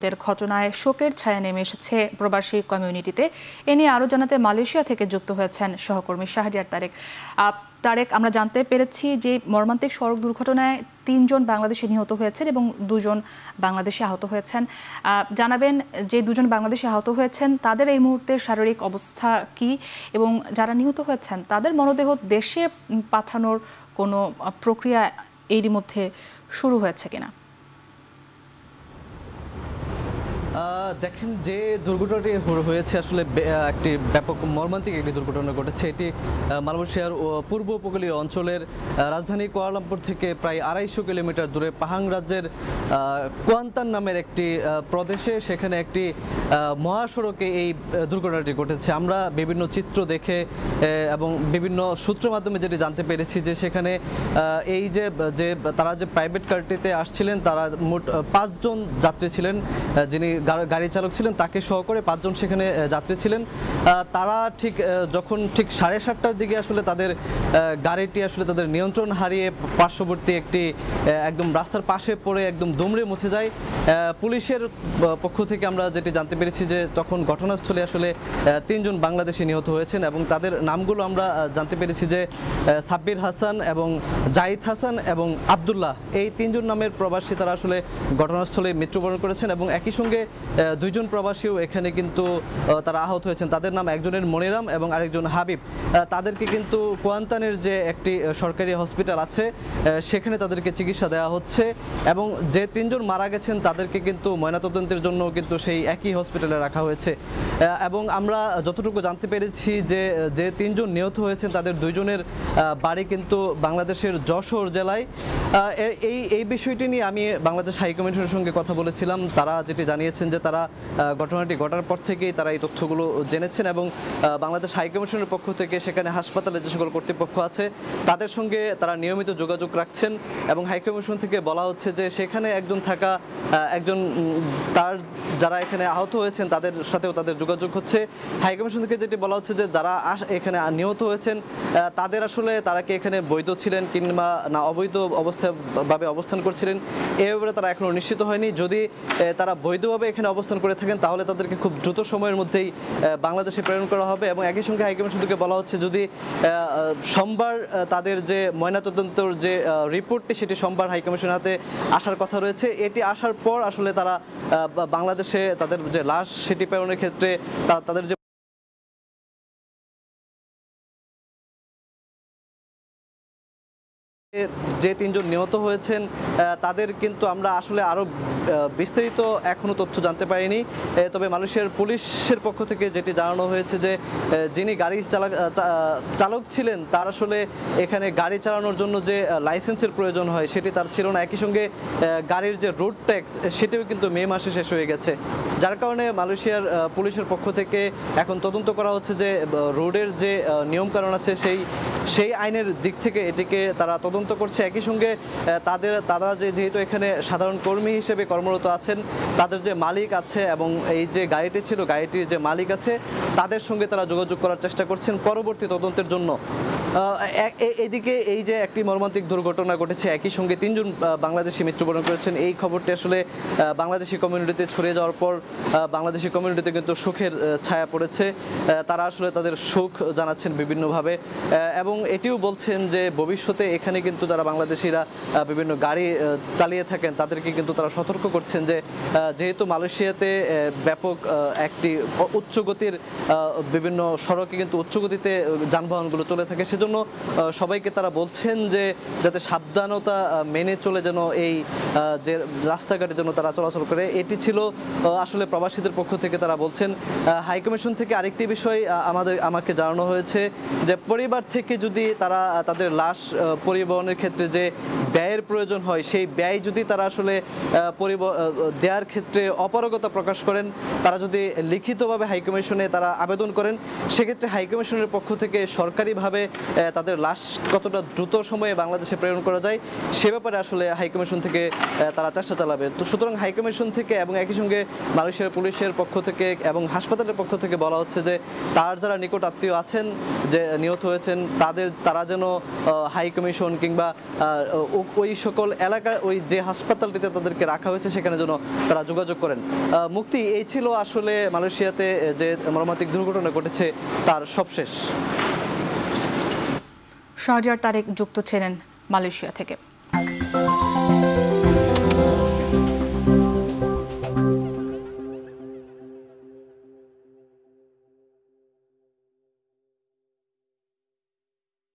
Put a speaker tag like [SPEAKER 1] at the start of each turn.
[SPEAKER 1] এর ঘটনায় শোকের ছায়া নেমে এসেছে প্রবাসী কমিউনিটিতে। এ নিয়ে আরও জানাতে মালয়েশিয়া থেকে যুক্ত হয়েছেন সহকর্মী শাহরিয়ার তারেক। তারেক, আমরা জানতে পেরেছি যে মর্মান্তিক সড়ক দুর্ঘটনায় ৩ জন বাংলাদেশি নিহত হয়েছেন এবং 2 জন বাংলাদেশি আহত হয়েছেন। জানাবেন যে 2 জন বাংলাদেশি আহত হয়েছেন তাদের এই মুহূর্তে শারীরিক অবস্থা কি, এবং যারা নিহত হয়েছেন তাদের মরদেহ দেশে পাঠানোর কোনো প্রক্রিয়া এরই মধ্যে শুরু হয়েছে কিনা?
[SPEAKER 2] দেখেন, যে দুর্ঘটনাটি হয়েছে আসলে একটি ব্যাপক মর্মান্তিক একটি দুর্ঘটনা ঘটেছে। এটি মালয়েশিয়ার পূর্ব উপকূলীয় অঞ্চলের রাজধানী কুয়ালালামপুর থেকে প্রায় 250 কিলোমিটার দূরে পাহাং রাজ্যের কুয়ান্তান নামের একটি প্রদেশে, সেখানে একটি মহাসড়কে এই দুর্ঘটনাটি ঘটেছে। আমরা বিভিন্ন চিত্র দেখে এবং বিভিন্ন সূত্রের মাধ্যমে যেটি জানতে পেরেছি যে সেখানে এই যে তারা যে প্রাইভেট কারটিতে আসছিলেন, তারা মোট 5 জন যাত্রী ছিলেন। যিনি গাড়ি চালক ছিলেন তাকে সহ করে 5 জন সেখানে যাত্রী ছিলেন। তারা যখন 7:30টার দিকে আসলে তাদের গাড়িটি আসলে তাদের নিয়ন্ত্রণ হারিয়ে পার্শ্ববর্তী একটি একদম রাস্তার পাশে পড়ে একদম দুমড়ে মুছে যায়। পুলিশের পক্ষ থেকে আমরা যেটি জানতে পেরেছি যে তখন ঘটনাস্থলে আসলে 3 জন বাংলাদেশি নিহত হয়েছেন এবং তাদের নামগুলো আমরা জানতে পেরেছি যে সাব্বির হাসান এবং জাহিদ হাসান এবং আব্দুল্লাহ, এই 3 জন নামের প্রবাসী তারা আসলে ঘটনাস্থলে মৃত্যুবরণ করেছেন এবং একই সঙ্গে 2 জন প্রবাসীও এখানে কিন্তু তারা আহত হয়েছেন। তাদের নাম একজনের মনিরাম এবং আরেকজন হাবিব। তাদেরকে কিন্তু কুয়ান্তানের যে একটি সরকারি হসপিটাল আছে সেখানে তাদেরকে চিকিৎসা দেওয়া হচ্ছে এবং যে 3 জন মারা গেছেন তাদেরকে কিন্তু ময়নাতদন্তের জন্য কিন্তু সেই একই হসপিটালে রাখা হয়েছে। এবং আমরা যতটুকু জানতে পেরেছি যে 3 জন নিহত হয়েছেন তাদের 2 জনের বাড়ি কিন্তু বাংলাদেশের যশোর জেলায়। এই বিষয়টি নিয়ে আমি বাংলাদেশ হাইকমিশনের সঙ্গে কথা বলেছিলাম। তারা যেটি জানিয়েছেন যে তারা ঘটনাটি ঘটার পর থেকেই তারা এই তথ্যগুলো জেনেছেন এবং বাংলাদেশ হাইকমিশনের পক্ষ থেকে সেখানে হাসপাতালে যে সকল কর্তৃপক্ষ আছে তাদের সঙ্গে তারা নিয়মিত যোগাযোগ রাখছেন এবং হাইকমিশন থেকে বলা হচ্ছে যে সেখানে একজন তার যারা এখানে আহত হয়েছেন তাদের সাথেও তাদের যোগাযোগ হচ্ছে। হাইকমিশন থেকে যেটি বলা হচ্ছে যে যারা এখানে নিহত হয়েছেন তারা কি এখানে বৈধ ছিলেন কিংবা না অবৈধ ভাবে অবস্থান করছিলেন, এ ব্যাপারে তারা এখনো নিশ্চিত হয়নি। যদি তারা বৈধভাবে এখানে অবস্থান করে থাকেন তাহলে তাদেরকে খুব দ্রুত সময়ের মধ্যেই বাংলাদেশে প্রেরণ করা হবে এবং একই সঙ্গে হাইকমিশন থেকে বলা হচ্ছে যদি সোমবার তাদের যে ময়নাতদন্তের যে রিপোর্টটি সেটি সোমবার হাইকমিশনের হাতে আসার কথা রয়েছে। এটি আসার পর আসলে তারা বাংলাদেশে তাদের যে লাশ সেটি প্রেরণের ক্ষেত্রে তাদের যে 3 জন নিহত হয়েছেন তাদের কিন্তু আমরা আসলে আরও বিস্তারিত এখনও তথ্য জানতে পারিনি। তবে মালয়েশিয়ার পুলিশের পক্ষ থেকে যেটি জানানো হয়েছে যে যিনি গাড়ি চালক ছিলেন তার আসলে এখানে গাড়ি চালানোর জন্য যে লাইসেন্সের প্রয়োজন হয় সেটি তার ছিল না। একই সঙ্গে গাড়ির যে রোড ট্যাক্স সেটিও কিন্তু মে মাসে শেষ হয়ে গেছে, যার কারণে মালয়েশিয়ার পুলিশের পক্ষ থেকে এখন তদন্ত করা হচ্ছে যে রোডের যে নিয়মকানুন আছে সেই আইনের দিক থেকে এটিকে তারা তদন্ত করছে। একই সঙ্গে তারা যেহেতু এখানে সাধারণ কর্মী হিসেবে কর্মরত আছেন, তাদের যে মালিক আছে এবং এই যে গাড়িটি ছিল গাড়িটির যে মালিক আছে তাদের সঙ্গে তারা যোগাযোগ করার চেষ্টা করছেন পরবর্তী তদন্তের জন্য। এদিকে এই যে একটি মর্মান্তিক দুর্ঘটনা ঘটেছে, একই সঙ্গে 3 জন বাংলাদেশি মৃত্যুবরণ করেছেন, এই খবরটি আসলে বাংলাদেশি কমিউনিটিতে ছড়িয়ে যাওয়ার পর বাংলাদেশি কমিউনিটিতে কিন্তু শোকের ছায়া পড়েছে। তারা আসলে তাদের শোক জানাচ্ছেন বিভিন্নভাবে এবং এটিও বলছেন যে ভবিষ্যতে এখানে কিন্তু যারা বাংলাদেশিরা বিভিন্ন গাড়ি চালিয়ে থাকেন তাদেরকে কিন্তু তারা সতর্ক করছেন যে যেহেতু মালয়েশিয়াতে ব্যাপক একটি উচ্চগতির বিভিন্ন সড়কে কিন্তু উচ্চগতিতে যানবাহনগুলো চলে থাকে, সেজন্য সবাইকে তারা বলছেন যে যাতে সাবধানতা মেনে চলে যেন এই যে রাস্তাঘাটে যেন তারা চলাচল করে। এটি ছিল আসলে প্রবাসীদের পক্ষ থেকে তারা বলছেন। হাইকমিশন থেকে আরেকটি বিষয় আমাকে জানানো হয়েছে যে পরিবার থেকে যদি তারা তাদের লাশ পরিবহনের ক্ষেত্রে যে ব্যয়ের প্রয়োজন হয় সেই ব্যয় যদি তারা আসলে দেওয়ার ক্ষেত্রে অপারগতা প্রকাশ করেন, তারা যদি লিখিতভাবে হাইকমিশনে তারা আবেদন করেন, সেক্ষেত্রে হাইকমিশনের পক্ষ থেকে সরকারিভাবে তাদের লাশ কতটা দ্রুত সময়ে বাংলাদেশে প্রেরণ করা যায় সে ব্যাপারে আসলে হাইকমিশন থেকে তারা চেষ্টা চালাবে। তো সুতরাং হাইকমিশন থেকে এবং একই সঙ্গে মালয়েশিয়ার পুলিশের পক্ষ থেকে এবং হাসপাতালের পক্ষ থেকে বলা হচ্ছে যে তার যারা নিকট আত্মীয় আছেন যে নিহত হয়েছেন তারা যেন হাই কমিশন কিংবা ওই সকল এলাকার ওই যে হাসপাতালটিতে তাদেরকে রাখা হয়েছে সেখানে যেন তারা যোগাযোগ করেন। মুক্তি, এই ছিল আসলে মালয়েশিয়াতে যে মর্মান্তিক দুর্ঘটনা ঘটেছে তার সবশেষ।
[SPEAKER 1] শাহরিয়ার তারেক যুক্ত ছিলেন মালয়েশিয়া থেকে।